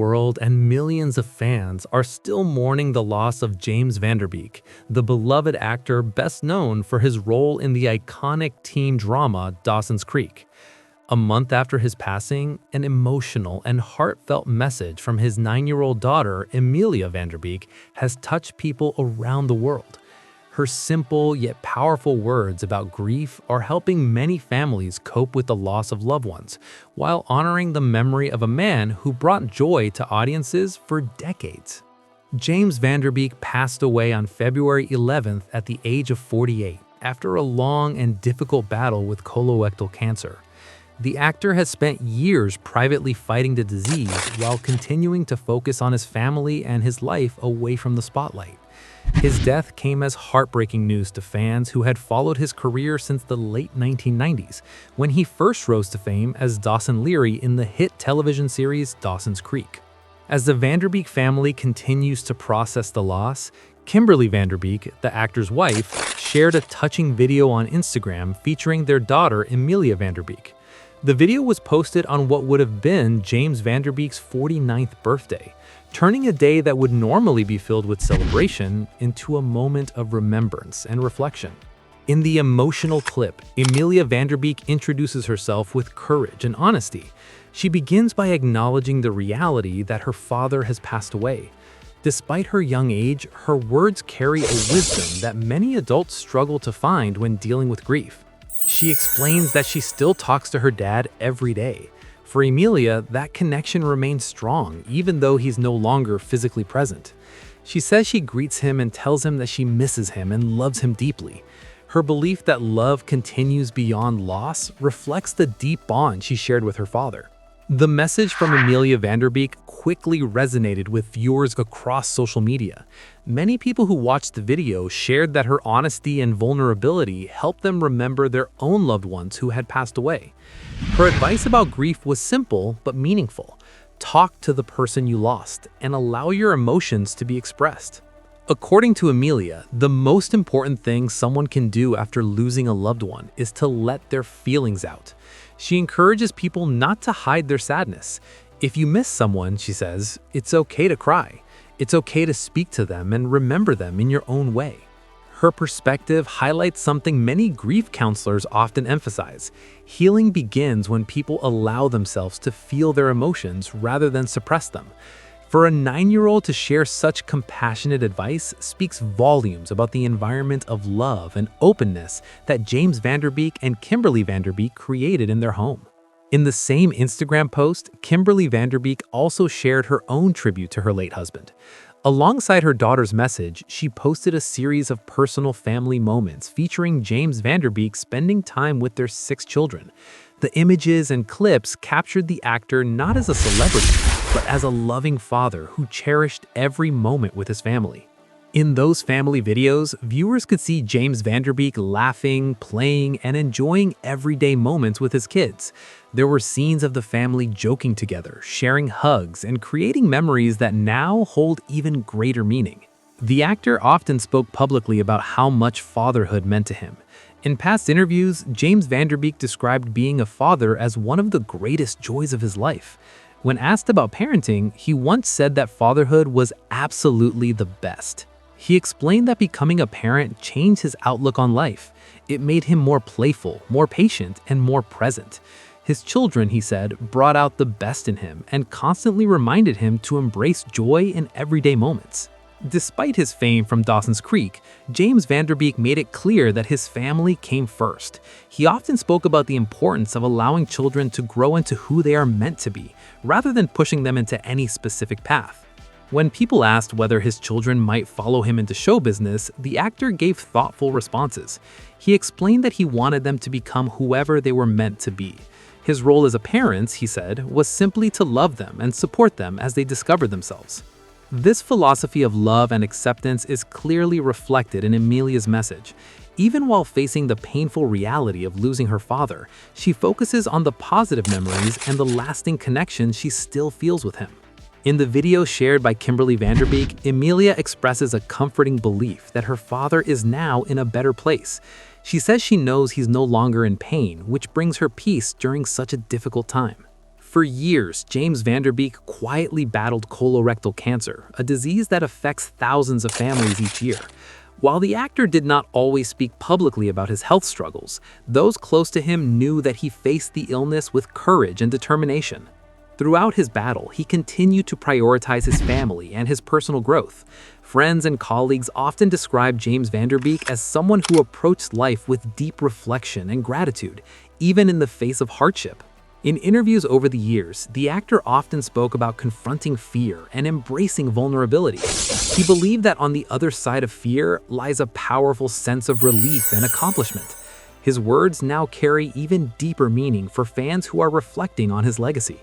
World and millions of fans are still mourning the loss of James Van Der Beek, the beloved actor best known for his role in the iconic teen drama Dawson's Creek. A month after his passing, an emotional and heartfelt message from his 9-year-old daughter, Emilia Van Der Beek, has touched people around the world. Her simple yet powerful words about grief are helping many families cope with the loss of loved ones, while honoring the memory of a man who brought joy to audiences for decades. James Van Der Beek passed away on February 11th at the age of 48 after a long and difficult battle with colorectal cancer. The actor has spent years privately fighting the disease while continuing to focus on his family and his life away from the spotlight. His death came as heartbreaking news to fans who had followed his career since the late 1990s, when he first rose to fame as Dawson Leary in the hit television series Dawson's Creek. As the Van Der Beek family continues to process the loss, Kimberly Van Der Beek, the actor's wife, shared a touching video on Instagram featuring their daughter Emilia Van Der Beek. The video was posted on what would have been James Van Der Beek's 49th birthday, turning a day that would normally be filled with celebration into a moment of remembrance and reflection. In the emotional clip, Emilia Van Der Beek introduces herself with courage and honesty. She begins by acknowledging the reality that her father has passed away. Despite her young age, her words carry a wisdom that many adults struggle to find when dealing with grief. She explains that she still talks to her dad every day. For Emilia, that connection remains strong, even though he's no longer physically present. She says she greets him and tells him that she misses him and loves him deeply. Her belief that love continues beyond loss reflects the deep bond she shared with her father. The message from Emilia Van Der Beek quickly resonated with viewers across social media. Many people who watched the video shared that her honesty and vulnerability helped them remember their own loved ones who had passed away. Her advice about grief was simple but meaningful. Talk to the person you lost and allow your emotions to be expressed. According to Emilia, the most important thing someone can do after losing a loved one is to let their feelings out. She encourages people not to hide their sadness. If you miss someone, she says, it's okay to cry. It's okay to speak to them and remember them in your own way. Her perspective highlights something many grief counselors often emphasize. Healing begins when people allow themselves to feel their emotions rather than suppress them. For a 9-year-old to share such compassionate advice speaks volumes about the environment of love and openness that James Van Der Beek and Kimberly Van Der Beek created in their home. In the same Instagram post, Kimberly Van Der Beek also shared her own tribute to her late husband. Alongside her daughter's message, she posted a series of personal family moments featuring James Van Der Beek spending time with their 6 children. The images and clips captured the actor not as a celebrity, but as a loving father who cherished every moment with his family. In those family videos, viewers could see James Van Der Beek laughing, playing, and enjoying everyday moments with his kids. There were scenes of the family joking together, sharing hugs, and creating memories that now hold even greater meaning. The actor often spoke publicly about how much fatherhood meant to him. In past interviews, James Van Der Beek described being a father as one of the greatest joys of his life. When asked about parenting, he once said that fatherhood was absolutely the best. He explained that becoming a parent changed his outlook on life. It made him more playful, more patient, and more present. His children, he said, brought out the best in him and constantly reminded him to embrace joy in everyday moments. Despite his fame from Dawson's Creek, James Van Der Beek made it clear that his family came first. He often spoke about the importance of allowing children to grow into who they are meant to be, rather than pushing them into any specific path. When people asked whether his children might follow him into show business, the actor gave thoughtful responses. He explained that he wanted them to become whoever they were meant to be. His role as a parent, he said, was simply to love them and support them as they discovered themselves. This philosophy of love and acceptance is clearly reflected in Emilia's message. Even while facing the painful reality of losing her father, she focuses on the positive memories and the lasting connection she still feels with him. In the video shared by Kimberly Van Der Beek, Emilia expresses a comforting belief that her father is now in a better place. She says she knows he's no longer in pain, which brings her peace during such a difficult time. For years, James Van Der Beek quietly battled colorectal cancer, a disease that affects thousands of families each year. While the actor did not always speak publicly about his health struggles, those close to him knew that he faced the illness with courage and determination. Throughout his battle, he continued to prioritize his family and his personal growth. Friends and colleagues often describe James Van Der Beek as someone who approached life with deep reflection and gratitude, even in the face of hardship. In interviews over the years, the actor often spoke about confronting fear and embracing vulnerability. He believed that on the other side of fear lies a powerful sense of relief and accomplishment. His words now carry even deeper meaning for fans who are reflecting on his legacy.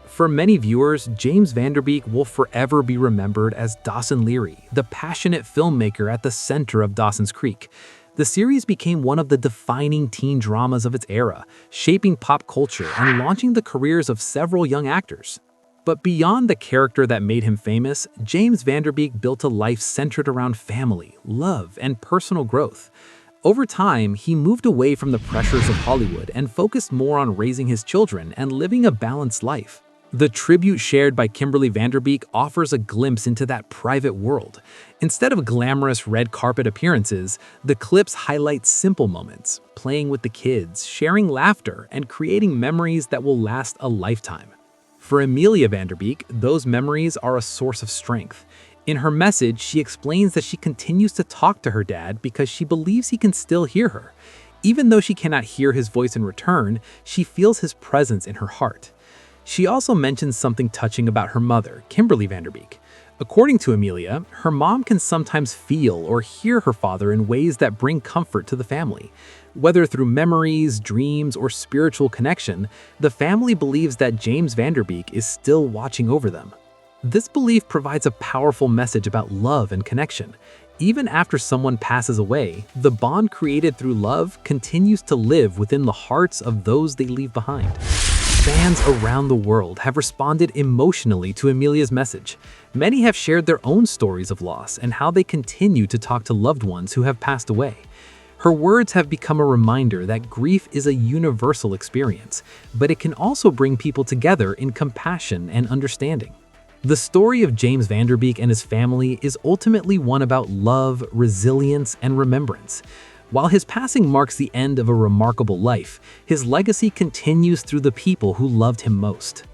For many viewers, James Van Der Beek will forever be remembered as Dawson Leary, the passionate filmmaker at the center of Dawson's Creek. The series became one of the defining teen dramas of its era, shaping pop culture and launching the careers of several young actors. But beyond the character that made him famous, James Van Der Beek built a life centered around family, love, and personal growth. Over time, he moved away from the pressures of Hollywood and focused more on raising his children and living a balanced life. The tribute shared by Kimberly Van Der Beek offers a glimpse into that private world. Instead of glamorous red carpet appearances, the clips highlight simple moments, playing with the kids, sharing laughter, and creating memories that will last a lifetime. For Emilia Van Der Beek, those memories are a source of strength. In her message, she explains that she continues to talk to her dad because she believes he can still hear her. Even though she cannot hear his voice in return, she feels his presence in her heart. She also mentions something touching about her mother, Kimberly Van Der Beek. According to Emilia, her mom can sometimes feel or hear her father in ways that bring comfort to the family. Whether through memories, dreams, or spiritual connection, the family believes that James Van Der Beek is still watching over them. This belief provides a powerful message about love and connection. Even after someone passes away, the bond created through love continues to live within the hearts of those they leave behind. Fans around the world have responded emotionally to Emilia's message. Many have shared their own stories of loss and how they continue to talk to loved ones who have passed away. Her words have become a reminder that grief is a universal experience, but it can also bring people together in compassion and understanding. The story of James Van Der Beek and his family is ultimately one about love, resilience, and remembrance. While his passing marks the end of a remarkable life, his legacy continues through the people who loved him most.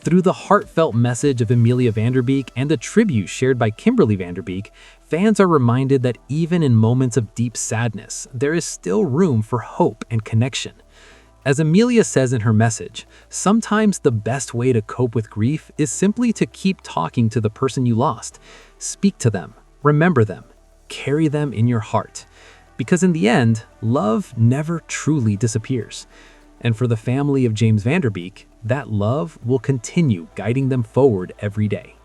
Through the heartfelt message of Emilia Van Der Beek and the tribute shared by Kimberly Van Der Beek, fans are reminded that even in moments of deep sadness, there is still room for hope and connection. As Emilia says in her message, sometimes the best way to cope with grief is simply to keep talking to the person you lost. Speak to them, remember them, carry them in your heart. Because in the end, love never truly disappears. And for the family of James Van Der Beek, that love will continue guiding them forward every day.